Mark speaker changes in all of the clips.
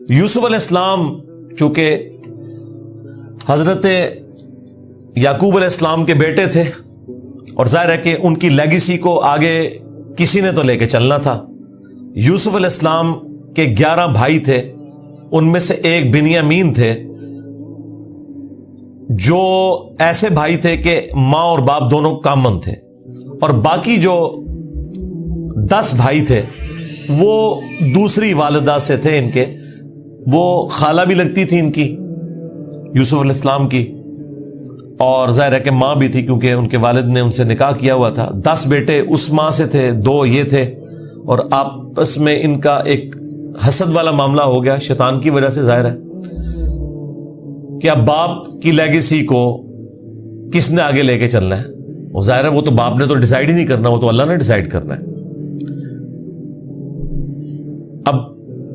Speaker 1: یوسف علیہ السلام چونکہ حضرت یعقوب علیہ السلام کے بیٹے تھے اور ظاہر ہے کہ ان کی لیگیسی کو آگے کسی نے تو لے کے چلنا تھا. یوسف علیہ السلام کے 11 بھائی تھے، ان میں سے ایک بنیامین تھے، جو ایسے بھائی تھے کہ ماں اور باپ دونوں کامن تھے، اور باقی جو 10 بھائی تھے وہ دوسری والدہ سے تھے ان کے، وہ خالہ بھی لگتی تھی ان کی یوسف علیہ السلام کی، اور ظاہر ہے کہ ماں بھی تھی کیونکہ ان کے والد نے ان سے نکاح کیا ہوا تھا. 10 بیٹے اس ماں سے تھے، 2 یہ تھے، اور آپس میں ان کا ایک حسد والا معاملہ ہو گیا شیطان کی وجہ سے. ظاہر ہے کہ اب باپ کی لیگیسی کو کس نے آگے لے کے چلنا ہے؟ وہ ظاہر ہے وہ تو باپ نے تو ڈیسائیڈ ہی نہیں کرنا، وہ تو اللہ نے ڈیسائیڈ کرنا ہے. اب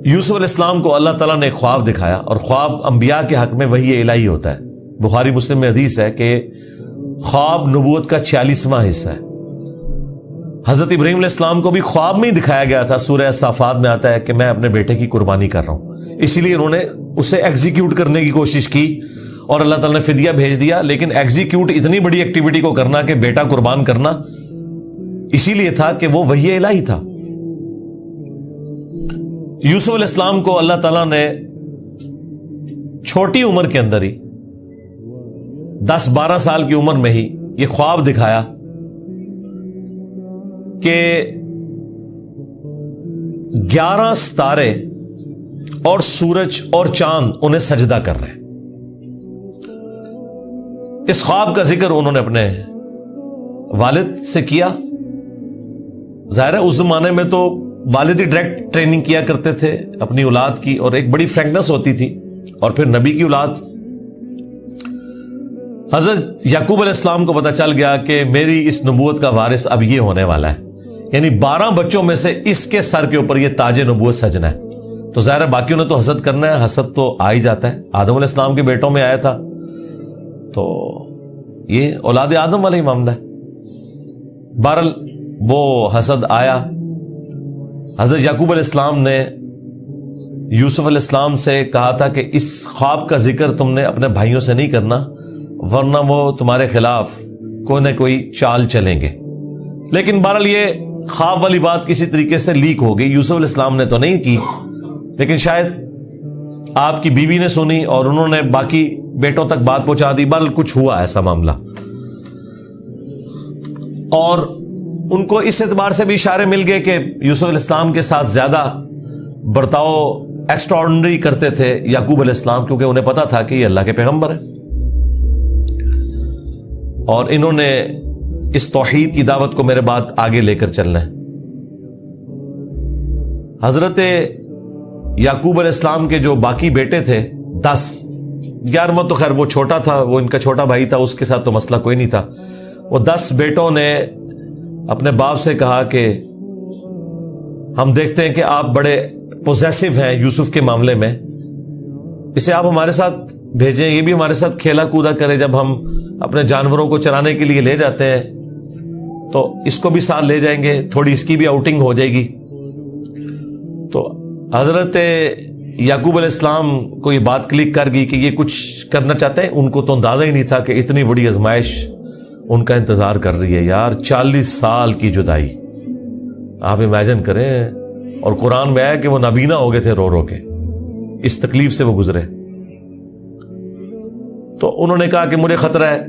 Speaker 1: یوسف علیہ السلام کو اللہ تعالیٰ نے ایک خواب دکھایا، اور خواب انبیاء کے حق میں وحی الہی ہوتا ہے. بخاری مسلم میں حدیث ہے کہ خواب نبوت کا 46واں حصہ ہے. حضرت ابراہیم علیہ السلام کو بھی خواب میں ہی دکھایا گیا تھا. سورہ صافات میں آتا ہے کہ میں اپنے بیٹے کی قربانی کر رہا ہوں، اسی لیے انہوں نے اسے ایگزیکیوٹ کرنے کی کوشش کی اور اللہ تعالیٰ نے فدیہ بھیج دیا. لیکن ایگزیکیوٹ اتنی بڑی ایکٹیویٹی کو کرنا کہ بیٹا قربان کرنا، اسی لیے تھا کہ وہ وحی الہی تھا. یوسف علیہ السلام کو اللہ تعالیٰ نے چھوٹی عمر کے اندر ہی 10-12 سال کی عمر میں ہی یہ خواب دکھایا کہ 11 ستارے اور سورج اور چاند انہیں سجدہ کر رہے ہیں. اس خواب کا ذکر انہوں نے اپنے والد سے کیا. ظاہر ہے اس زمانے میں تو والد ہی ڈائریکٹ ٹریننگ کیا کرتے تھے اپنی اولاد کی، اور ایک بڑی فرینکنس ہوتی تھی. اور پھر نبی کی اولاد حضرت یعقوب علیہ السلام کو پتہ چل گیا کہ میری اس نبوت کا وارث اب یہ ہونے والا ہے، یعنی 12 بچوں میں سے اس کے سر کے اوپر یہ تاج نبوت سجنا ہے. تو ظاہر ہے باقیوں نے تو حسد کرنا ہے، حسد تو آ ہی جاتا ہے. آدم علیہ السلام کے بیٹوں میں آیا تھا، تو یہ اولاد آدم والا ہی معاملہ ہے. بہرحال وہ حسد آیا. حضرت یعقوب علیہ السلام نے یوسف علیہ السلام سے کہا تھا کہ اس خواب کا ذکر تم نے اپنے بھائیوں سے نہیں کرنا، ورنہ وہ تمہارے خلاف کوئی نہ کوئی چال چلیں گے. لیکن بہرحال یہ خواب والی بات کسی طریقے سے لیک ہو گئی. یوسف علیہ السلام نے تو نہیں کی، لیکن شاید آپ کی بیوی نے سنی اور انہوں نے باقی بیٹوں تک بات پہنچا دی. بہرحال کچھ ہوا ایسا معاملہ، اور ان کو اس اعتبار سے بھی اشارے مل گئے کہ یوسف علیہ السلام کے ساتھ زیادہ برتاؤ ایکسٹرا آرڈنری کرتے تھے یعقوب علیہ السلام، کیونکہ انہیں پتا تھا کہ یہ اللہ کے پیغمبر ہیں اور انہوں نے اس توحید کی دعوت کو میرے بعد آگے لے کر چلنا ہے. حضرت یعقوب علیہ السلام کے جو باقی بیٹے تھے 10، 11واں تو خیر وہ چھوٹا تھا، وہ ان کا چھوٹا بھائی تھا، اس کے ساتھ تو مسئلہ کوئی نہیں تھا. وہ 10 بیٹوں نے اپنے باپ سے کہا کہ ہم دیکھتے ہیں کہ آپ بڑے پوزیسو ہیں یوسف کے معاملے میں، اسے آپ ہمارے ساتھ بھیجیں، یہ بھی ہمارے ساتھ کھیلا کودا کرے. جب ہم اپنے جانوروں کو چرانے کے لیے لے جاتے ہیں تو اس کو بھی ساتھ لے جائیں گے، تھوڑی اس کی بھی آؤٹنگ ہو جائے گی. تو حضرت یعقوب علیہ السلام کو یہ بات کلک کر گئی کہ یہ کچھ کرنا چاہتے ہیں. ان کو تو اندازہ ہی نہیں تھا کہ اتنی بڑی آزمائش ان کا انتظار کر رہی ہے. یار 40 سال کی جدائی آپ امیجن کریں، اور قرآن میں آیا کہ وہ نابینا ہو گئے تھے، رو رو کے اس تکلیف سے وہ گزرے. تو انہوں نے کہا کہ مجھے خطرہ ہے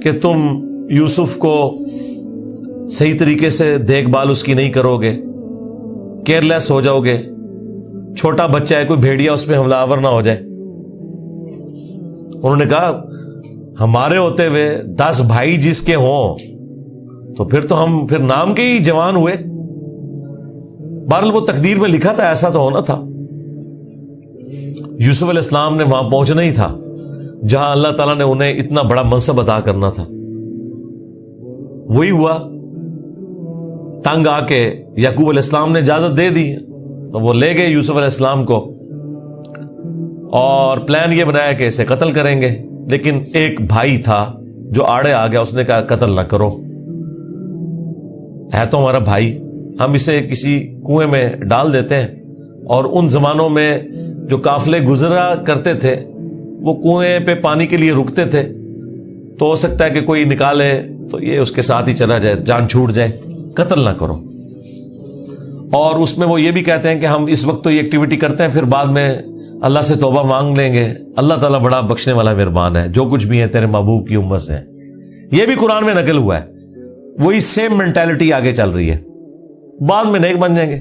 Speaker 1: کہ تم یوسف کو صحیح طریقے سے دیکھ بھال اس کی نہیں کرو گے، کیئرلیس ہو جاؤ گے، چھوٹا بچہ ہے، کوئی بھیڑیا اس پہ حملہ آور نہ ہو جائے. انہوں نے کہا ہمارے ہوتے ہوئے 10 بھائی جس کے ہوں تو پھر تو ہم پھر نام کے ہی جوان ہوئے. بہرحال وہ تقدیر میں لکھا تھا، ایسا تو ہونا تھا. یوسف علیہ السلام نے وہاں پہنچنا ہی تھا جہاں اللہ تعالیٰ نے انہیں اتنا بڑا منصب عطا کرنا تھا. وہی ہوا. تنگ آ کے یعقوب علیہ السلام نے اجازت دے دی تو وہ لے گئے یوسف علیہ السلام کو، اور پلان یہ بنایا کہ اسے قتل کریں گے. لیکن ایک بھائی تھا جو آڑے آ گیا اس نے کہا قتل نہ کرو، ہے تو ہمارا بھائی، ہم اسے کسی کنویں میں ڈال دیتے ہیں۔ اور ان زمانوں میں جو قافلے گزرا کرتے تھے وہ کنویں پہ پانی کے لیے رکتے تھے، تو ہو سکتا ہے کہ کوئی نکالے تو یہ اس کے ساتھ ہی چلا جائے، جان چھوٹ جائے، قتل نہ کرو۔ اور اس میں وہ یہ بھی کہتے ہیں کہ ہم اس وقت تو یہ ایکٹیویٹی کرتے ہیں، پھر بعد میں اللہ سے توبہ مانگ لیں گے، اللہ تعالیٰ بڑا بخشنے والا مہربان ہے، جو کچھ بھی ہے تیرے محبوب کی امت سے۔ یہ بھی قرآن میں نقل ہوا ہے، وہی سیم مینٹالٹی آگے چل رہی ہے، بعد میں نیک بن جائیں گے۔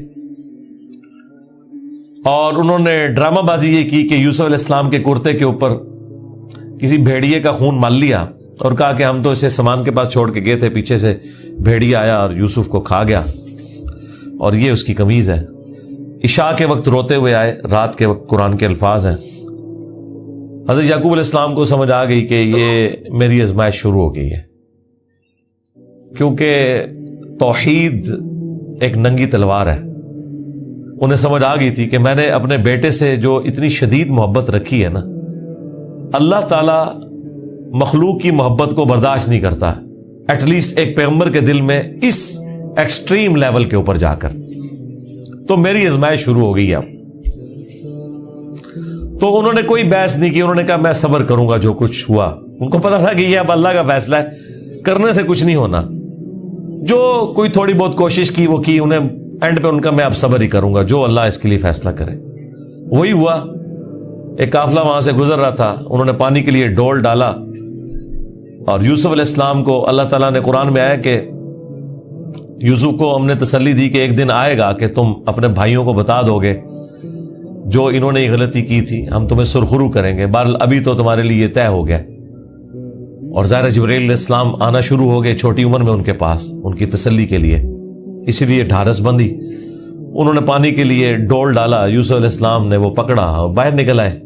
Speaker 1: اور انہوں نے ڈرامہ بازی یہ کی کہ یوسف علیہ السلام کے کرتے کے اوپر کسی بھیڑیے کا خون مال لیا اور کہا کہ ہم تو اسے سامان کے پاس چھوڑ کے گئے تھے، پیچھے سے بھیڑیا آیا اور یوسف کو کھا گیا، اور یہ اس کی قمیض ہے۔ عشاء کے وقت روتے ہوئے آئے، رات کے وقت قرآن کے الفاظ ہیں۔ حضرت یعقوب علیہ السلام کو سمجھ آ گئی کہ یہ میری آزمائش شروع ہو گئی ہے، کیونکہ توحید ایک ننگی تلوار ہے۔ انہیں سمجھ آ گئی تھی کہ میں نے اپنے بیٹے سے جو اتنی شدید محبت رکھی ہے نا، اللہ تعالی مخلوق کی محبت کو برداشت نہیں کرتا، ایٹ لیسٹ ایک پیغمبر کے دل میں اس ایکسٹریم لیول کے اوپر جا کر۔ تو میری آزمائش شروع ہو گئی اب۔ تو انہوں نے کوئی بحث نہیں کی، انہوں نے کہا میں صبر کروں گا جو کچھ ہوا۔ ان کو پتا تھا کہ یہ اب اللہ کا فیصلہ ہے، کرنے سے کچھ نہیں ہونا۔ جو کوئی تھوڑی بہت کوشش کی وہ کی، انہیں اینڈ پہ ان کا میں اب صبر ہی کروں گا، جو اللہ اس کے لیے فیصلہ کرے وہی ہوا۔ ایک قافلہ وہاں سے گزر رہا تھا، انہوں نے پانی کے لیے ڈول ڈالا، اور یوسف علیہ السلام کو اللہ تعالیٰ نے قرآن میں آیا کہ یوسف کو ہم نے تسلی دی کہ ایک دن آئے گا کہ تم اپنے بھائیوں کو بتا دو گے جو انہوں نے یہ غلطی کی تھی، ہم تمہیں سرخرو کریں گے، بہرحال ابھی تو تمہارے لیے یہ طے ہو گیا۔ اور ظاہر جبرائیل علیہ السلام آنا شروع ہو گئے چھوٹی عمر میں ان کے پاس، ان کی تسلی کے لیے، اسی لیے ڈھارس بندی۔ انہوں نے پانی کے لیے ڈول ڈالا، یوسف علیہ السلام نے وہ پکڑا اور باہر نکل آئے،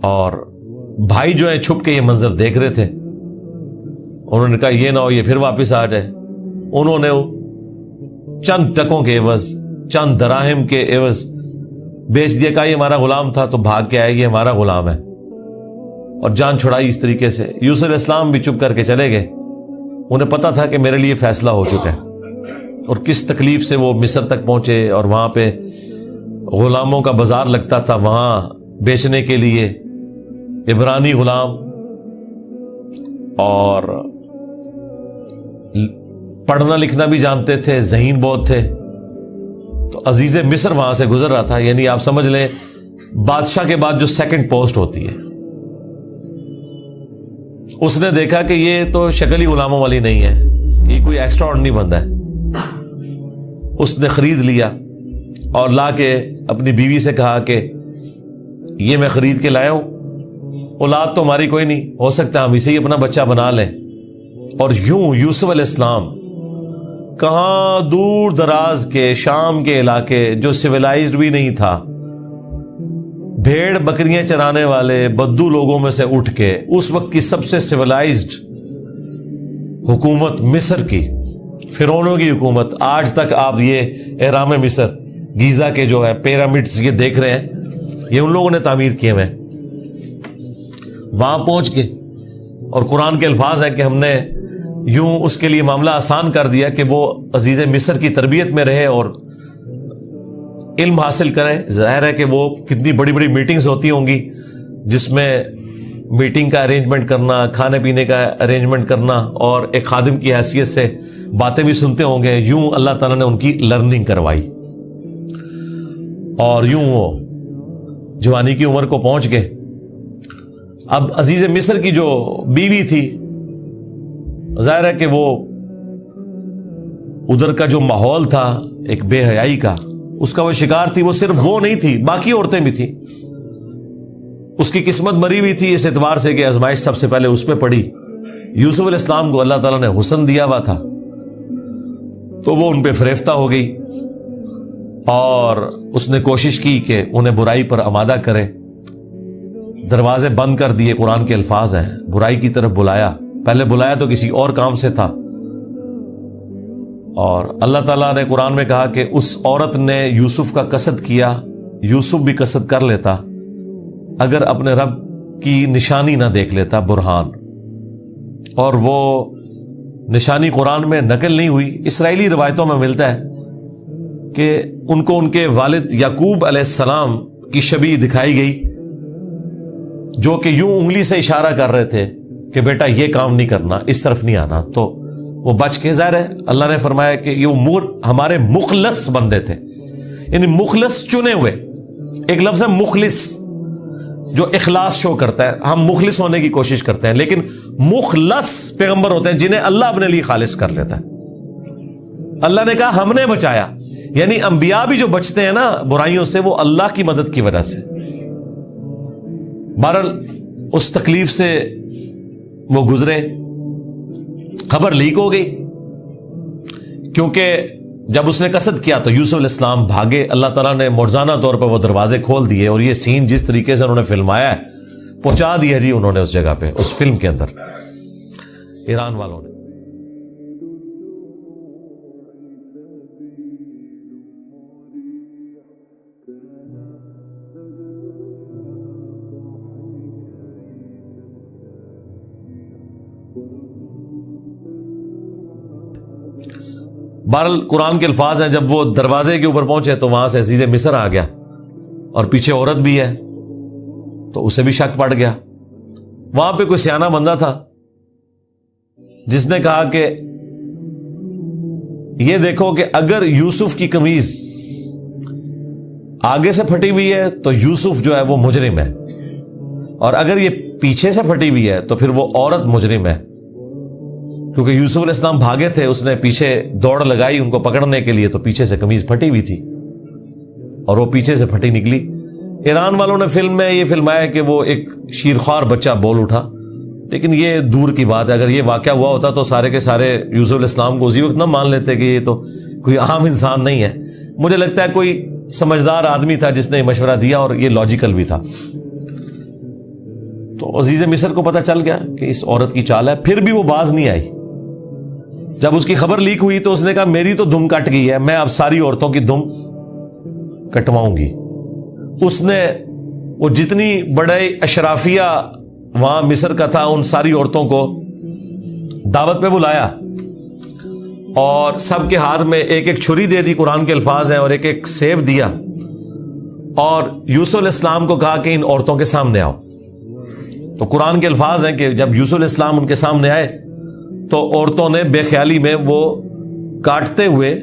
Speaker 1: اور بھائی جو ہیں چھپ کے یہ منظر دیکھ رہے تھے۔ انہوں نے کہا یہ نہ ہو یہ پھر واپس آ جائے۔ انہوں نے چند ٹکوں کے عوض، چند دراہم کے عوض بیچ دیا، کہا یہ ہمارا غلام تھا، تو بھاگ کے آئے یہ ہمارا غلام ہے، اور جان چھڑائی اس طریقے سے۔ یوسف علیہ السلام بھی چپ کر کے چلے گئے، انہیں پتا تھا کہ میرے لیے فیصلہ ہو چکا ہے۔ اور کس تکلیف سے وہ مصر تک پہنچے، اور وہاں پہ غلاموں کا بازار لگتا تھا، وہاں بیچنے کے لیے عبرانی غلام، اور پڑھنا لکھنا بھی جانتے تھے، ذہین بہت تھے۔ تو عزیز مصر وہاں سے گزر رہا تھا، یعنی آپ سمجھ لیں بادشاہ کے بعد جو سیکنڈ پوسٹ ہوتی ہے۔ اس نے دیکھا کہ یہ تو شکل ہی غلاموں والی نہیں ہے، یہ کوئی ایکسٹرا آرڈنری بندہ ہے۔ اس نے خرید لیا اور لا کے اپنی بیوی سے کہا کہ یہ میں خرید کے لایا ہوں، اولاد تو ہماری کوئی نہیں، ہو سکتا ہے ہم اسے ہی اپنا بچہ بنا لیں۔ اور یوں یوسف علیہ السلام کہاں دور دراز کے شام کے علاقے جو سویلائزڈ بھی نہیں تھا، بھیڑ بکریاں چرانے والے بدو لوگوں میں سے اٹھ کے اس وقت کی سب سے سویلائزڈ حکومت مصر کی، فرعونوں کی حکومت، آج تک آپ یہ اہرام مصر گیزا کے جو ہے پیرامڈز یہ دیکھ رہے ہیں، یہ ان لوگوں نے تعمیر کیے ہوئے ہیں۔ وہاں پہنچ کے، اور قرآن کے الفاظ ہیں کہ ہم نے یوں اس کے لیے معاملہ آسان کر دیا کہ وہ عزیز مصر کی تربیت میں رہے اور علم حاصل کریں۔ ظاہر ہے کہ وہ کتنی بڑی بڑی میٹنگز ہوتی ہوں گی، جس میں میٹنگ کا ارینجمنٹ کرنا، کھانے پینے کا ارینجمنٹ کرنا، اور ایک خادم کی حیثیت سے باتیں بھی سنتے ہوں گے۔ یوں اللہ تعالیٰ نے ان کی لرننگ کروائی، اور یوں وہ جوانی کی عمر کو پہنچ گئے۔ اب عزیز مصر کی جو بیوی تھی، ظاہر ہے کہ وہ ادھر کا جو ماحول تھا ایک بے حیائی کا، اس کا وہ شکار تھی۔ وہ صرف وہ نہیں تھی، باقی عورتیں بھی تھیں۔ اس کی قسمت مری ہوئی تھی اس اعتبار سے کہ آزمائش سب سے پہلے اس پہ پڑی۔ یوسف علیہ السلام کو اللہ تعالیٰ نے حسن دیا ہوا تھا، تو وہ ان پہ فریفتہ ہو گئی، اور اس نے کوشش کی کہ انہیں برائی پر آمادہ کرے۔ دروازے بند کر دیے، قرآن کے الفاظ ہیں، برائی کی طرف بلایا۔ پہلے بلایا تو کسی اور کام سے تھا، اور اللہ تعالیٰ نے قرآن میں کہا کہ اس عورت نے یوسف کا قصد کیا، یوسف بھی قصد کر لیتا اگر اپنے رب کی نشانی نہ دیکھ لیتا، برہان۔ اور وہ نشانی قرآن میں نقل نہیں ہوئی. اسرائیلی روایتوں میں ملتا ہے کہ ان کو ان کے والد یعقوب علیہ السلام کی شبیہ دکھائی گئی, جو کہ یوں انگلی سے اشارہ کر رہے تھے کہ بیٹا یہ کام نہیں کرنا, اس طرف نہیں آنا. تو وہ بچ کے, ظاہر ہے اللہ نے فرمایا کہ یہ ہمارے مخلص بندے تھے, یعنی مخلص چنے ہوئے. ایک لفظ ہے مخلص جو اخلاص شو کرتا ہے, ہم مخلص ہونے کی کوشش کرتے ہیں, لیکن مخلص پیغمبر ہوتے ہیں جنہیں اللہ اپنے لیے خالص کر لیتا ہے. اللہ نے کہا ہم نے بچایا, یعنی انبیاء بھی جو بچتے ہیں نا برائیوں سے, وہ اللہ کی مدد کی وجہ سے. بہرحال اس تکلیف سے وہ گزرے, خبر لیک ہو گئی, کیونکہ جب اس نے قصد کیا تو یوسف علیہ السلام بھاگے. اللہ تعالیٰ نے مرزانہ طور پر وہ دروازے کھول دیے, اور یہ سین جس طریقے سے انہوں نے فلمایا ہے پہنچا دیا جی انہوں نے اس جگہ پہ, اس فلم کے اندر ایران والوں نے. بہرحال قرآن کے الفاظ ہیں, جب وہ دروازے کے اوپر پہنچے تو وہاں سے عزیز مصر آ گیا, اور پیچھے عورت بھی ہے, تو اسے بھی شک پڑ گیا. وہاں پہ کوئی سیانہ بندہ تھا جس نے کہا کہ یہ دیکھو کہ اگر یوسف کی قمیض آگے سے پھٹی ہوئی ہے تو یوسف جو ہے وہ مجرم ہے, اور اگر یہ پیچھے سے پھٹی ہوئی ہے تو پھر وہ عورت مجرم ہے. کیونکہ یوسف علیہ السلام بھاگے تھے, اس نے پیچھے دوڑ لگائی ان کو پکڑنے کے لیے, تو پیچھے سے قمیض پھٹی ہوئی تھی اور وہ پیچھے سے پھٹی نکلی. ایران والوں نے فلم میں یہ فلمایا کہ وہ ایک شیرخوار بچہ بول اٹھا, لیکن یہ دور کی بات ہے. اگر یہ واقعہ ہوا ہوتا تو سارے کے سارے یوسف علیہ السلام کو اسی وقت نہ مان لیتے کہ یہ تو کوئی عام انسان نہیں ہے. مجھے لگتا ہے کوئی سمجھدار آدمی تھا جس نے مشورہ دیا, اور یہ لاجیکل بھی تھا. تو عزیز مصر کو پتہ چل گیا کہ اس عورت کی چال ہے, پھر بھی وہ باز نہیں آئی. جب اس کی خبر لیک ہوئی تو اس نے کہا میری تو دم کٹ گئی ہے, میں اب ساری عورتوں کی دم کٹواؤں گی. اس نے وہ جتنی بڑے اشرافیہ وہاں مصر کا تھا ان ساری عورتوں کو دعوت پہ بلایا, اور سب کے ہاتھ میں ایک ایک چھری دے دی, قرآن کے الفاظ ہیں, اور ایک ایک سیب دیا, اور یوسف علیہ السلام کو کہا کہ ان عورتوں کے سامنے آؤ. تو قرآن کے الفاظ ہیں کہ جب یوسف علیہ السلام ان کے سامنے آئے تو عورتوں نے بے خیالی میں وہ کاٹتے ہوئے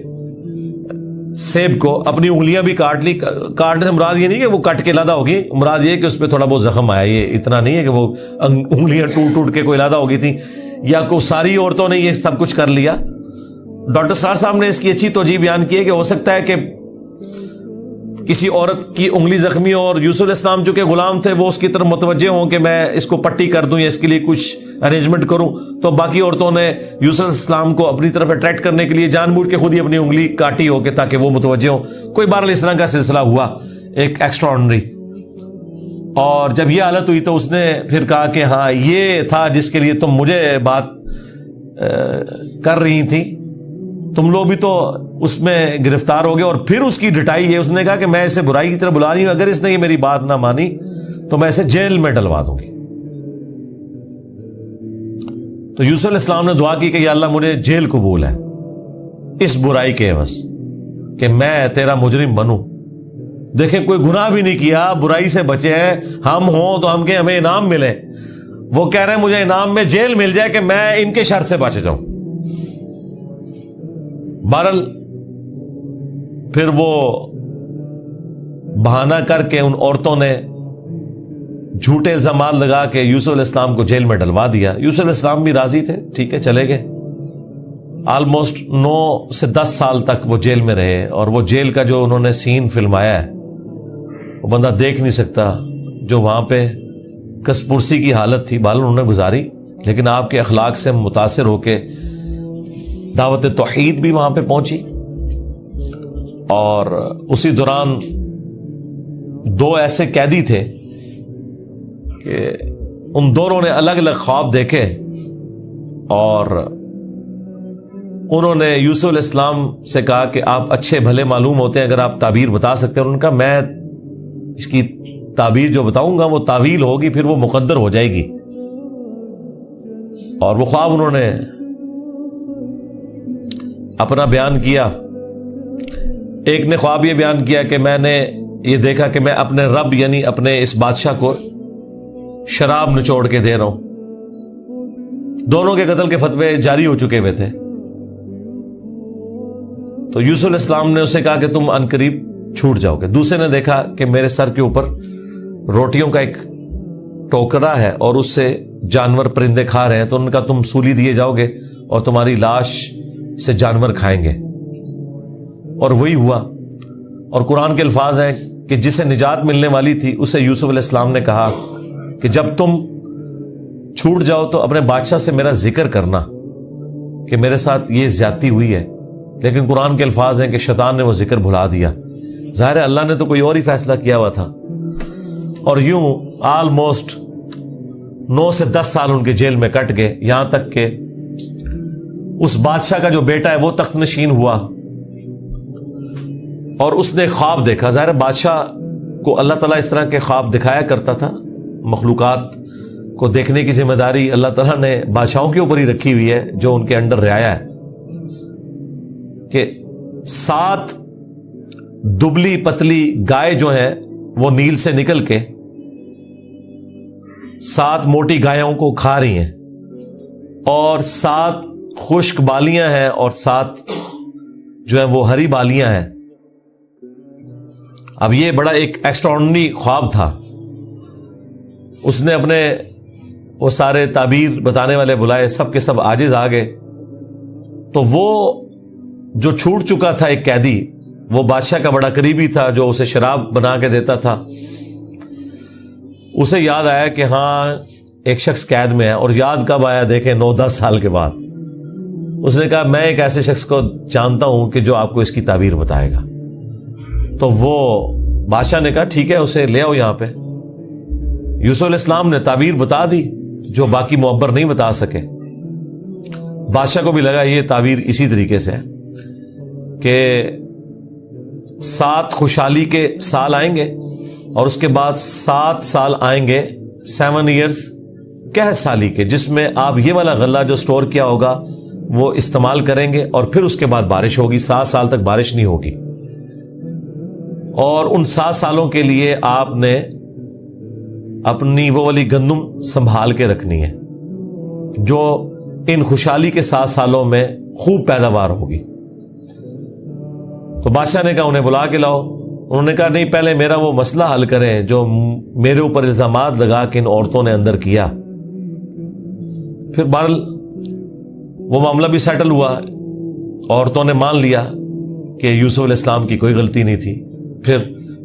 Speaker 1: سیب کو اپنی انگلیاں بھی کاٹ لی. کاٹنے سے مراد یہ نہیں کہ وہ کٹ کے علیحدہ ہوگی, مراد یہ کہ اس پہ تھوڑا بہت زخم آیا. یہ اتنا نہیں ہے کہ وہ انگلیاں ٹوٹ ٹوٹ کے کوئی علیحدہ ہو گئی تھی, یا کو ساری عورتوں نے یہ سب کچھ کر لیا. ڈاکٹر سرار صاحب نے اس کی اچھی توجہ بیان کی ہے کہ ہو سکتا ہے کہ کسی عورت کی انگلی زخمی ہو, اور یوسف علیہ السلام جو کہ غلام تھے وہ اس کی طرف متوجہ ہوں کہ میں اس کو پٹی کر دوں یا اس کے لیے کچھ ارینجمنٹ کروں, تو باقی عورتوں نے یوسف علیہ السلام کو اپنی طرف اٹریکٹ کرنے کے لیے جان بوجھ کے خود ہی اپنی انگلی کاٹی ہو کہ تاکہ وہ متوجہ ہوں. کوئی بہرحال اس طرح کا سلسلہ ہوا ایک ایکسٹرا آرڈنری. اور جب یہ حالت ہوئی تو اس نے پھر کہا کہ ہاں یہ تھا جس کے لیے تم مجھے بات کر رہی تھی, تم لوگ بھی تو اس میں گرفتار ہو گئے. اور پھر اس کی ڈٹائی ہے, اس نے کہا کہ میں اسے برائی کی طرف بلا رہی ہوں, اگر اس نے یہ میری بات نہ مانی تو میں اسے جیل میں ڈلوا دوں گی. تو یوسف علیہ السلام نے دعا کی کہ یا اللہ مجھے جیل قبول ہے اس برائی کے عوض, کہ میں تیرا مجرم بنوں. دیکھیں کوئی گناہ بھی نہیں کیا, برائی سے بچے ہیں. ہم ہوں تو ہم کہ ہمیں انعام ملے, وہ کہہ رہے ہیں مجھے انعام میں جیل مل جائے کہ میں ان کے شر سے بچ جاؤں. بہرحال پھر وہ بہانہ کر کے ان عورتوں نے جھوٹے الزامات لگا کے یوسف علیہ السلام کو جیل میں ڈلوا دیا. یوسف علیہ السلام بھی راضی تھے, ٹھیک ہے چلے گئے. آلموسٹ 9 سے 10 سال تک وہ جیل میں رہے, اور وہ جیل کا جو انہوں نے سین فلمایا ہے وہ بندہ دیکھ نہیں سکتا. جو وہاں پہ کس پرسی کی حالت تھی بہرحال انہوں نے گزاری, لیکن آپ کے اخلاق سے متاثر ہو کے دعوت توحید بھی وہاں پہ پہنچی. اور اسی دوران 2 ایسے قیدی تھے کہ ان دونوں نے الگ الگ خواب دیکھے, اور انہوں نے یوسف علیہ السلام سے کہا کہ آپ اچھے بھلے معلوم ہوتے ہیں, اگر آپ تعبیر بتا سکتے ہیں. انہوں نے کہا میں اس کی تعبیر جو بتاؤں گا وہ تعویل ہوگی, پھر وہ مقدر ہو جائے گی. اور وہ خواب انہوں نے اپنا بیان کیا. ایک نے خواب یہ بیان کیا کہ میں نے یہ دیکھا کہ میں اپنے رب یعنی اپنے اس بادشاہ کو شراب نچوڑ کے دے رہا ہوں. دونوں کے قتل کے فتوے جاری ہو چکے ہوئے تھے. تو یوسف علیہ السلام نے اسے کہا کہ تم عنقریب چھوٹ جاؤ گے. دوسرے نے دیکھا کہ میرے سر کے اوپر روٹیوں کا ایک ٹوکرا ہے اور اس سے جانور پرندے کھا رہے ہیں, تو ان کا تم سولی دیے جاؤ گے اور تمہاری لاش سے جانور کھائیں گے. اور وہی ہوا. اور قرآن کے الفاظ ہیں کہ جسے نجات ملنے والی تھی اسے یوسف علیہ السلام نے کہا کہ جب تم چھوٹ جاؤ تو اپنے بادشاہ سے میرا ذکر کرنا کہ میرے ساتھ یہ زیادتی ہوئی ہے. لیکن قرآن کے الفاظ ہیں کہ شیطان نے وہ ذکر بھلا دیا. ظاہر ہے اللہ نے تو کوئی اور ہی فیصلہ کیا ہوا تھا. اور یوں آلموسٹ 9 سے 10 سال ان کے جیل میں کٹ گئے, یہاں تک کہ اس بادشاہ کا جو بیٹا ہے وہ تخت نشین ہوا اور اس نے خواب دیکھا. ظاہر بادشاہ کو اللہ تعالیٰ اس طرح کے خواب دکھایا کرتا تھا. مخلوقات کو دیکھنے کی ذمہ داری اللہ تعالیٰ نے بادشاہوں کے اوپر ہی رکھی ہوئی ہے جو ان کے انڈر رعایا ہے. کہ 7 دبلی پتلی گائے جو ہیں وہ نیل سے نکل کے 7 موٹی گایوں کو کھا رہی ہیں, اور 7 خشک بالیاں ہیں اور 7 جو ہیں وہ ہری بالیاں ہیں. اب یہ بڑا ایک ایکسٹراڈنری خواب تھا. اس نے اپنے وہ سارے تعبیر بتانے والے بلائے, سب کے سب عاجز آ گئے. تو وہ جو چھوٹ چکا تھا ایک قیدی, وہ بادشاہ کا بڑا قریبی تھا جو اسے شراب بنا کے دیتا تھا, اسے یاد آیا کہ ہاں ایک شخص قید میں ہے. اور یاد کب آیا دیکھیں 9-10 سال کے بعد. اس نے کہا میں ایک ایسے شخص کو جانتا ہوں کہ جو آپ کو اس کی تعبیر بتائے گا. تو وہ بادشاہ نے کہا ٹھیک ہے اسے لے آؤ یہاں پہ. یوسف علیہ السلام نے تعبیر بتا دی جو باقی معبر نہیں بتا سکے. بادشاہ کو بھی لگا یہ تعبیر اسی طریقے سے ہے کہ 7 خوشحالی کے سال آئیں گے اور اس کے بعد 7 سال آئیں گے 7 ایئرز قحط سالی کے, جس میں آپ یہ والا غلہ جو سٹور کیا ہوگا وہ استعمال کریں گے, اور پھر اس کے بعد بارش ہوگی. 7 سال تک بارش نہیں ہوگی. اور ان 7 سالوں کے لیے آپ نے اپنی وہ والی گندم سنبھال کے رکھنی ہے جو ان خوشحالی کے 7 سالوں میں خوب پیداوار ہوگی. تو بادشاہ نے کہا انہیں بلا کے لاؤ. انہوں نے کہا نہیں, پہلے میرا وہ مسئلہ حل کریں جو میرے اوپر الزامات لگا کے ان عورتوں نے اندر کیا. پھر بہرحال وہ معاملہ بھی سیٹل ہوا. عورتوں نے مان لیا کہ یوسف علیہ السلام کی کوئی غلطی نہیں تھی. پھر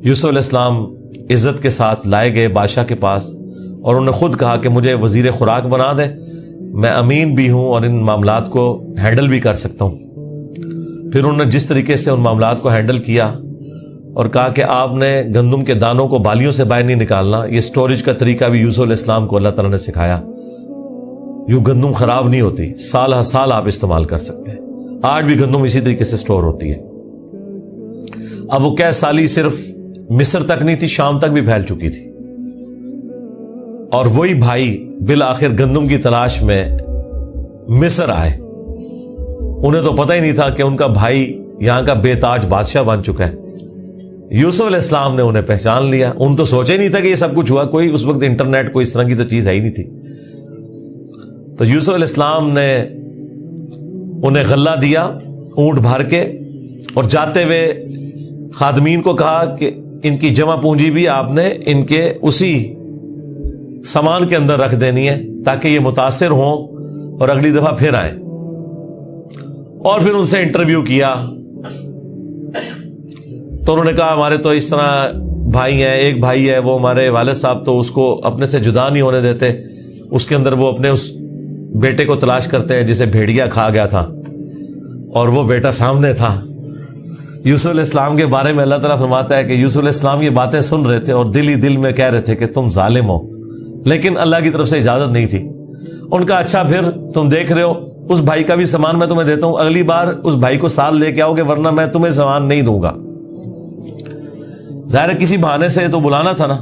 Speaker 1: یوسف علیہ السلام عزت کے ساتھ لائے گئے بادشاہ کے پاس, اور انہوں نے خود کہا کہ مجھے وزیر خوراک بنا دے, میں امین بھی ہوں اور ان معاملات کو ہینڈل بھی کر سکتا ہوں. پھر انہوں نے جس طریقے سے ان معاملات کو ہینڈل کیا اور کہا کہ آپ نے گندم کے دانوں کو بالیوں سے باہر نہیں نکالنا. یہ سٹوریج کا طریقہ بھی یوسف علیہ السلام کو اللہ تعالیٰ نے سکھایا. یوں گندم خراب نہیں ہوتی, سال ہر سال آپ استعمال کر سکتے ہیں. آج بھی گندم اسی طریقے سے سٹور ہوتی ہے. اب وہ قحط سالی صرف مصر تک نہیں تھی, شام تک بھی پھیل چکی تھی. اور وہی بھائی بالآخر گندم کی تلاش میں مصر آئے. انہیں تو پتہ ہی نہیں تھا کہ ان کا بھائی یہاں کا بے تاج بادشاہ بن چکا ہے. یوسف علیہ السلام نے انہیں پہچان لیا. ان تو سوچا ہی نہیں تھا کہ یہ سب کچھ ہوا. کوئی اس وقت انٹرنیٹ کوئی اس طرح کی تو چیز ہے ہی نہیں تھی. تو یوسف علیہ السلام نے انہیں غلہ دیا اونٹ بھر کے, اور جاتے ہوئے خادمین کو کہا کہ ان کی جمع پونجی بھی آپ نے ان کے اسی سامان کے اندر رکھ دینی ہے تاکہ یہ متاثر ہوں اور اگلی دفعہ پھر آئیں. اور پھر ان سے انٹرویو کیا تو انہوں نے کہا ہمارے تو اس طرح بھائی ہیں, ایک بھائی ہے وہ ہمارے والد صاحب تو اس کو اپنے سے جدا نہیں ہونے دیتے, اس کے اندر وہ اپنے اس بیٹے کو تلاش کرتے ہیں جسے بھیڑیا کھا گیا تھا, اور وہ بیٹا سامنے تھا. یوسف علیہ السلام کے بارے میں اللہ تعالیٰ فرماتا ہے کہ یوسف علیہ السلام یہ باتیں سن رہے تھے اور دل ہی دل میں کہہ رہے تھے کہ تم ظالم ہو, لیکن اللہ کی طرف سے اجازت نہیں تھی. ان کا اچھا پھر تم دیکھ رہے ہو اس بھائی کا بھی سامان میں تمہیں دیتا ہوں, اگلی بار اس بھائی کو ساتھ لے کے آؤ گے ورنہ میں تمہیں سامان نہیں دوں گا. ظاہر کسی بہانے سے تو بلانا تھا نا.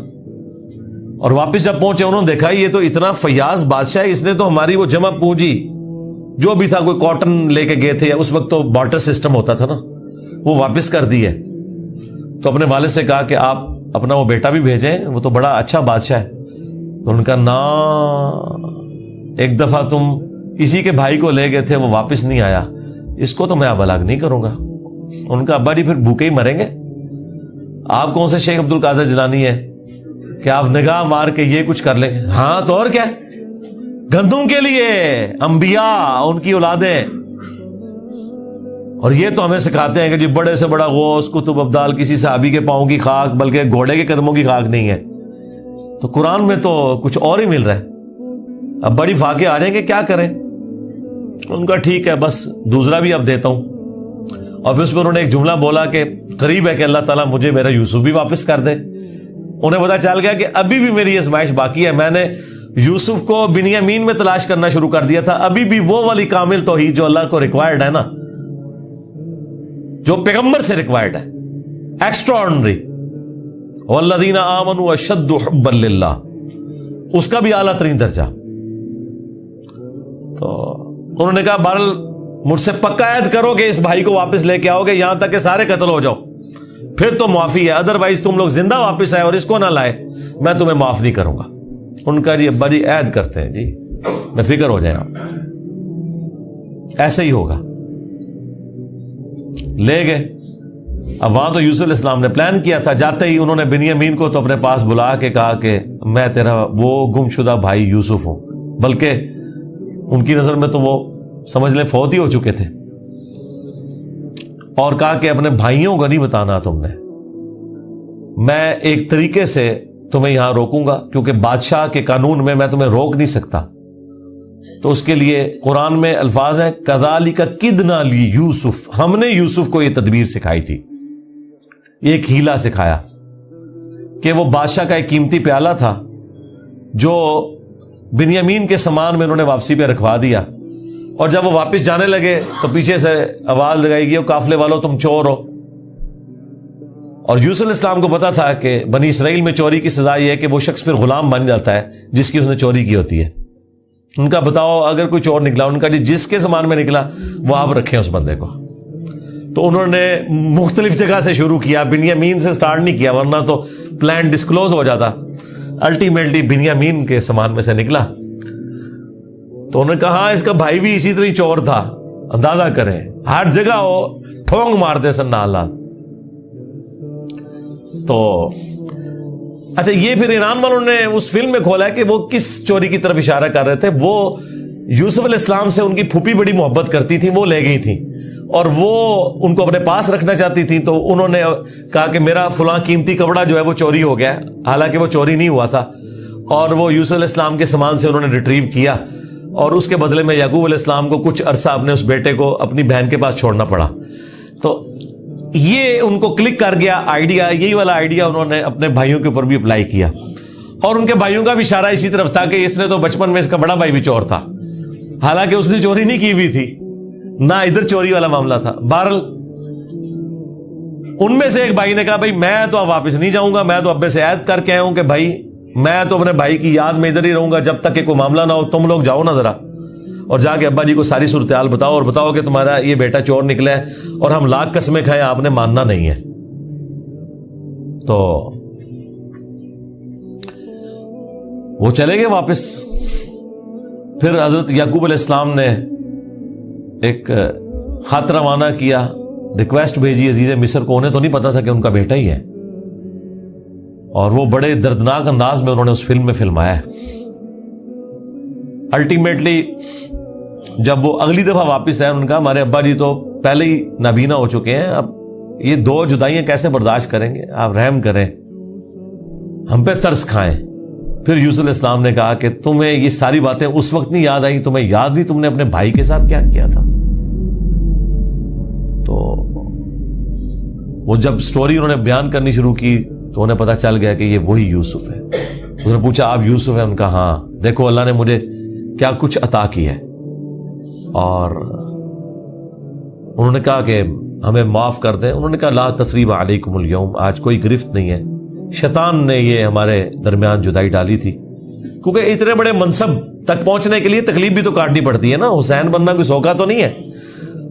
Speaker 1: اور واپس جب پہنچے انہوں نے دیکھا یہ تو اتنا فیاض بادشاہ ہے, اس نے تو ہماری وہ جمع پونجی جو بھی تھا, کوئی کاٹن لے کے گئے تھے, اس وقت تو بارٹر سسٹم ہوتا تھا نا, وہ واپس کر دی ہے. تو اپنے والد سے کہا کہ آپ اپنا وہ بیٹا بھی بھیجیں, وہ تو بڑا اچھا بادشاہ ہے. تو ان کا نا ایک دفعہ تم اسی کے بھائی کو لے گئے تھے, وہ واپس نہیں آیا, اس کو تو میں اب الگ نہیں کروں گا. ان کا ابا جی پھر بھوکے ہی مریں گے. آپ کون سے شیخ عبد القادر جیلانی ہے کہ آپ نگاہ مار کے یہ کچھ کر لیں گے؟ ہاں تو اور کیا, گندم کے لیے انبیاء, ان کی اولادیں. اور یہ تو ہمیں سکھاتے ہیں کہ جی بڑے سے بڑا غوث قطب ابدال کسی صحابی کے پاؤں کی خاک بلکہ گھوڑے کے قدموں کی خاک نہیں ہے. تو قرآن میں تو کچھ اور ہی مل رہا ہے. اب بڑی فاقے آ رہے ہیں کہ کیا کریں. ان کا ٹھیک ہے, بس دوسرا بھی اب دیتا ہوں. اور پھر اس میں انہوں نے ایک جملہ بولا کہ قریب ہے کہ اللہ تعالیٰ مجھے میرا یوسف بھی واپس کر دے. انہیں پتا چل گیا کہ ابھی بھی میری آزمائش باقی ہے. میں نے یوسف کو بنیامین میں تلاش کرنا شروع کر دیا تھا, ابھی بھی وہ والی کامل توحید جو اللہ کو ریکوائرڈ ہے نا, جو پیغمبر سے ریکوائرڈ ہے, ایکسٹرا آرڈنری, والذین آمنوا اشد حبا للہ, اس کا بھی اعلیٰ ترین درجہ. تو انہوں نے کہا بہرحال مجھ سے پکا عہد کرو کہ اس بھائی کو واپس لے کے آؤ گے یہاں تک کہ سارے قتل ہو جاؤ, پھر تو معافی ہے, ادروائز تم لوگ زندہ واپس آئے اور اس کو نہ لائے میں تمہیں معاف نہیں کروں گا. ان کا جی ابا جی عہد کرتے ہیں, جی میں فکر ہو جائیں آپ, ایسے ہی ہوگا. لے گئے. اب وہاں تو یوسف علیہ السلام نے پلان کیا تھا, جاتے ہی انہوں نے بنیامین کو تو اپنے پاس بلا کے کہا کہ میں تیرا وہ گم شدہ بھائی یوسف ہوں, بلکہ ان کی نظر میں تو وہ سمجھ لیں فوت ہی ہو چکے تھے. اور کہا کہ اپنے بھائیوں کو نہیں بتانا تم نے, میں ایک طریقے سے تمہیں یہاں روکوں گا کیونکہ بادشاہ کے قانون میں تمہیں روک نہیں سکتا. تو اس کے لیے قرآن میں الفاظ ہیں کذالک کدنا لیوسف, ہم نے یوسف کو یہ تدبیر سکھائی تھی, ایک ہیلا سکھایا کہ وہ بادشاہ کا ایک قیمتی پیالہ تھا جو بنیامین کے سامان میں انہوں نے واپسی پہ رکھوا دیا, اور جب وہ واپس جانے لگے تو پیچھے سے آواز لگائی گئی قافلے والوں تم چور ہو. اور یوسف علیہ السلام کو پتا تھا کہ بنی اسرائیل میں چوری کی سزا یہ ہے کہ وہ شخص پھر غلام بن جاتا ہے جس کی اس نے چوری کی ہوتی ہے. ان کا بتاؤ اگر کوئی چور نکلا, ان کا جی جس کے سامان میں نکلا وہ آپ رکھیں اس بندے کو. تو انہوں نے مختلف جگہ سے شروع کیا, بنیامین سے سٹارٹ نہیں کیا ورنہ تو پلان ڈسکلوز ہو جاتا. الٹیمیٹلی بنیامین کے سامان میں سے نکلا. تو انہوں نے کہا اس کا بھائی بھی اسی طرح چور تھا, اندازہ کریں ہر جگہ وہ ٹھونگ مارتے سن نال لال. تو اچھا یہ پھر ایران والوں نے اس فلم میں کھولا ہے کہ وہ کس چوری کی طرف اشارہ کر رہے تھے. وہ یوسف علیہ السلام سے ان کی پھوپھی بڑی محبت کرتی تھی, وہ لے گئی تھی اور وہ ان کو اپنے پاس رکھنا چاہتی تھی. تو انہوں نے کہا کہ میرا فلاں قیمتی کپڑا جو ہے وہ چوری ہو گیا, حالانکہ وہ چوری نہیں ہوا تھا, اور وہ یوسف علیہ السلام کے سامان سے انہوں نے ریٹریو کیا, اور اس کے بدلے میں یعقوب علیہ السلام کو کچھ عرصہ اپنے اس بیٹے کو اپنی بہن کے پاس چھوڑنا پڑا. تو یہ ان کو کلک کر گیا آئیڈیا, یہی والا آئیڈیا انہوں نے اپنے بھائیوں کے اوپر بھی اپلائی کیا, اور ان کے بھائیوں کا بھی اشارہ اسی طرف تھا کہ اس نے تو بچپن میں اس کا بڑا بھائی بھی چور تھا, حالانکہ اس نے چوری نہیں کی ہوئی تھی, نہ ادھر چوری والا معاملہ تھا. بہرحال ان میں سے ایک بھائی نے کہا بھائی میں تو اب واپس نہیں جاؤں گا, میں تو ابے سے عہد کر کے آیا ہوں کہ بھائی میں تو اپنے بھائی کی یاد میں ادھر ہی رہوں گا جب تک کہ کوئی معاملہ نہ ہو. تم لوگ جاؤ نا ذرا اور جا کے ابا جی کو ساری صورتحال بتاؤ, اور بتاؤ کہ تمہارا یہ بیٹا چور نکلا ہے اور ہم لاکھ قسمیں کھائیں آپ نے ماننا نہیں ہے. تو وہ چلے گئے واپس. پھر حضرت یعقوب علیہ السلام نے ایک خط روانہ کیا, ریکویسٹ بھیجی عزیز مصر کو. انہیں تو نہیں پتا تھا کہ ان کا بیٹا ہی ہے, اور وہ بڑے دردناک انداز میں انہوں نے اس فلم میں فلمایا ہے. الٹیمیٹلی جب وہ اگلی دفعہ واپس آئے, انہوں نے کہا ہمارے ابا جی تو پہلے ہی نابینا ہو چکے ہیں, اب یہ دو جدائیاں کیسے برداشت کریں گے, آپ رحم کریں, ہم پہ ترس کھائیں. پھر یوسف علیہ السلام نے کہا کہ تمہیں یہ ساری باتیں اس وقت نہیں یاد آئی, تمہیں یاد نہیں تم نے اپنے بھائی کے ساتھ کیا کیا تھا. تو وہ جب سٹوری انہوں نے بیان کرنی شروع کی تو انہیں پتا چل گیا کہ یہ وہی یوسف ہے. اس نے پوچھا آپ یوسف ہیں؟ ان کا ہاں. دیکھو اللہ نے مجھے کیا کچھ عطا کی ہے. اور انہوں نے کہا کہ ہمیں معاف کر دیں. انہوں نے کہا لا تثریب علیکم اليوم, آج کوئی گرفت نہیں ہے, شیطان نے یہ ہمارے درمیان جدائی ڈالی تھی، کیونکہ اتنے بڑے منصب تک پہنچنے کے لیے تکلیف بھی تو کاٹنی پڑتی ہے نا. حسین بننا کوئی سوکھا تو نہیں ہے.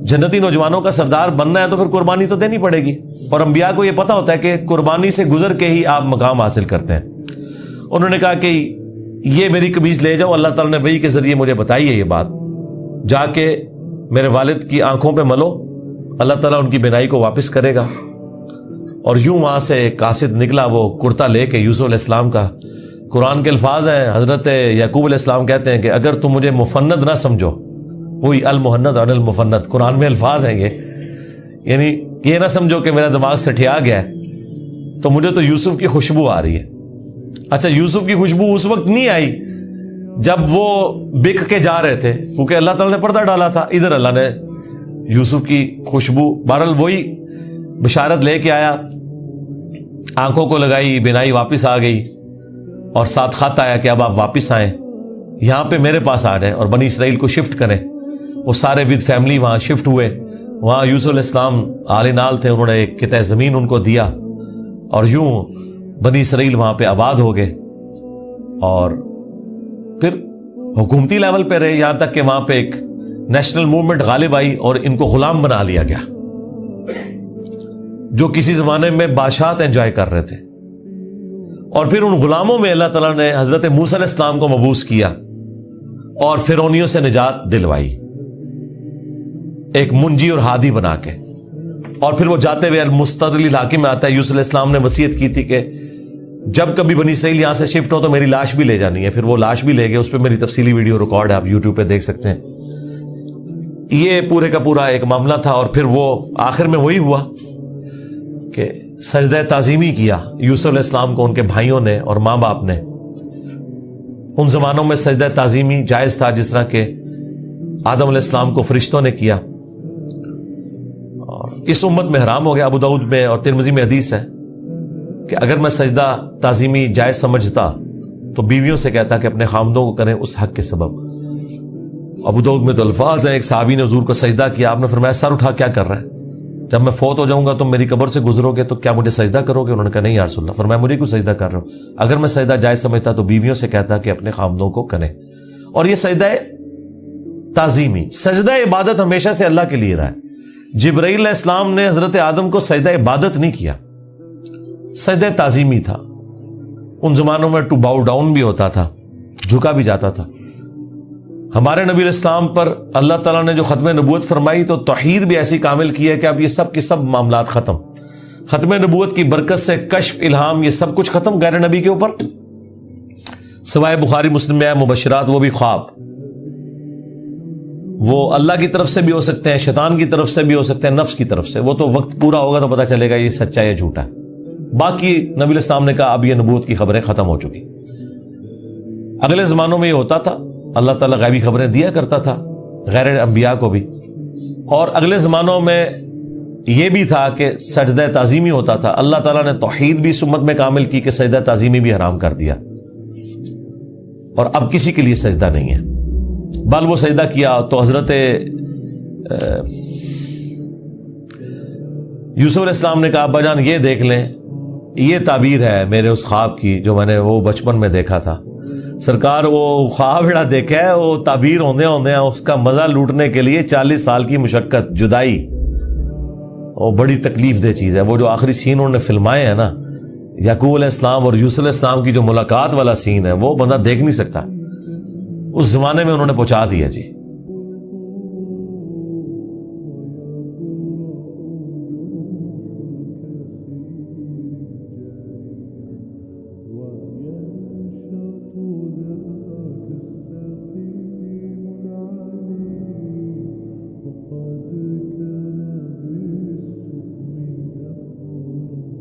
Speaker 1: جنتی نوجوانوں کا سردار بننا ہے تو پھر قربانی تو دینی پڑے گی، اور انبیاء کو یہ پتا ہوتا ہے کہ قربانی سے گزر کے ہی آپ مقام حاصل کرتے ہیں. انہوں نے کہا کہ یہ میری قمیض لے جاؤ، اللہ تعالیٰ نے وحی کے ذریعے مجھے بتائی ہے یہ بات، جا کے میرے والد کی آنکھوں پہ ملو، اللہ تعالیٰ ان کی بینائی کو واپس کرے گا. اور یوں وہاں سے ایک قاصد نکلا، وہ کرتا لے کے، یوسف علیہ السلام کا. قرآن کے الفاظ ہیں، حضرت یعقوب علیہ السلام کہتے ہیں کہ اگر تم مجھے مفند نہ سمجھو، وہی المحند اور المفند قرآن میں الفاظ ہیں یہ، یعنی یہ نہ سمجھو کہ میرا دماغ سٹھیا گیا ہے، تو مجھے تو یوسف کی خوشبو آ رہی ہے. اچھا، یوسف کی خوشبو اس وقت نہیں آئی جب وہ بک کے جا رہے تھے، کیونکہ اللہ تعالیٰ نے پردہ ڈالا تھا. ادھر اللہ نے یوسف کی خوشبو، بہرحال وہی بشارت لے کے آیا، آنکھوں کو لگائی، بینائی واپس آ گئی، اور ساتھ خط آیا کہ اب آپ واپس آئیں، یہاں پہ میرے پاس آ جائیں اور بنی اسرائیل کو شفٹ کریں. وہ سارے ود فیملی وہاں شفٹ ہوئے. وہاں یوسف علیہ السلام آل نال تھے، انہوں نے ایک قطع زمین ان کو دیا، اور یوں بنی اسرائیل وہاں پہ آباد ہو گئے، اور پھر حکومتی لیول پہ رہے، یہاں تک کہ وہاں پہ ایک نیشنل موومنٹ غالب آئی اور ان کو غلام بنا لیا گیا، جو کسی زمانے میں بادشاہت انجوائے کر رہے تھے. اور پھر ان غلاموں میں اللہ تعالیٰ نے حضرت موسیٰ علیہ السلام کو مبعوث کیا اور فرعونیوں سے نجات دلوائی، ایک منجی اور ہادی بنا کے. اور پھر وہ جاتے ہوئے المستدل علاقے میں آتا ہے، یوسف علیہ السلام نے وصیت کی تھی کہ جب کبھی بنی اسرائیل یہاں سے شفٹ ہو تو میری لاش بھی لے جانی ہے. پھر وہ لاش بھی لے گئے، اس پہ میری تفصیلی ویڈیو ریکارڈ ہے، آپ یوٹیوب پہ دیکھ سکتے ہیں. یہ پورے کا پورا ایک معاملہ تھا. اور پھر وہ آخر میں وہی ہوا کہ سجدہ تعظیمی کیا یوسف علیہ السلام کو ان کے بھائیوں نے اور ماں باپ نے. ان زمانوں میں سجدہ تعظیمی جائز تھا، جس طرح کہ آدم علیہ السلام کو فرشتوں نے کیا. اس امت میں حرام ہو گیا. ابو داؤد میں اور ترمذی میں حدیث ہے کہ اگر میں سجدہ تعظیمی جائز سمجھتا تو بیویوں سے کہتا کہ اپنے خامدوں کو کریں اس حق کے سبب. ابو داؤد میں تو الفاظ ہیں، ایک صحابی نے حضور کو سجدہ کیا، آپ نے فرمایا سر اٹھا کیا کر رہا ہے، جب میں فوت ہو جاؤں گا تم میری قبر سے گزرو گے تو کیا مجھے سجدہ کرو گے؟ انہوں نے کہا نہیں یا رسول اللہ. فرمایا مجھے کیوں سجدہ کر رہے ہو؟ اگر میں سجدہ جائز سمجھتا تو بیویوں سے کہتا کہ اپنے خامدوں کو کریں. اور یہ سجدہ تعظیمی، سجدہ عبادت ہمیشہ سے اللہ کے لیے رہا ہے. جبرائیل علیہ السلام نے حضرت آدم کو سجدہ عبادت نہیں کیا، سجدہ تعظیمی تھا. ان زمانوں میں ٹو باؤ ڈاؤن بھی ہوتا تھا، جھکا بھی جاتا تھا. ہمارے نبی علیہ السلام پر اللہ تعالیٰ نے جو ختم نبوت فرمائی تو توحید بھی ایسی کامل کی ہے کہ اب یہ سب کے سب معاملات ختم. ختم نبوت کی برکت سے کشف، الہام، یہ سب کچھ ختم غیر نبی کے اوپر، سوائے بخاری مسلم میں مبشرات، وہ بھی خواب. وہ اللہ کی طرف سے بھی ہو سکتے ہیں، شیطان کی طرف سے بھی ہو سکتے ہیں، نفس کی طرف سے. وہ تو وقت پورا ہوگا تو پتہ چلے گا یہ سچا ہے یا جھوٹا ہے. باقی نبی علیہ السلام نے کہا اب یہ نبوت کی خبریں ختم ہو چکی. اگلے زمانوں میں یہ ہوتا تھا، اللہ تعالیٰ غیبی خبریں دیا کرتا تھا غیر انبیاء کو بھی. اور اگلے زمانوں میں یہ بھی تھا کہ سجدہ تعظیمی ہوتا تھا. اللہ تعالیٰ نے توحید بھی اس امت میں کامل کی کہ سجدہ تعظیمی بھی حرام کر دیا، اور اب کسی کے لیے سجدہ نہیں ہے. بل وہ سجدہ کیا تو حضرت یوسف علیہ السلام نے کہا ابا جان یہ دیکھ لیں، یہ تعبیر ہے میرے اس خواب کی جو میں نے وہ بچپن میں دیکھا تھا. سرکار وہ خواب جڑا دیکھا ہے وہ تعبیر ہوندے اس کا مزہ لوٹنے کے لیے 40 سال کی مشقت، جدائی، وہ بڑی تکلیف دہ چیز ہے. وہ جو آخری سین انہوں نے فلمائے ہیں نا، یعقوب علیہ السلام اور یوسف علیہ السلام کی جو ملاقات والا سین ہے، وہ بندہ دیکھ نہیں سکتا. اس زمانے میں انہوں نے پہنچا دیا جی.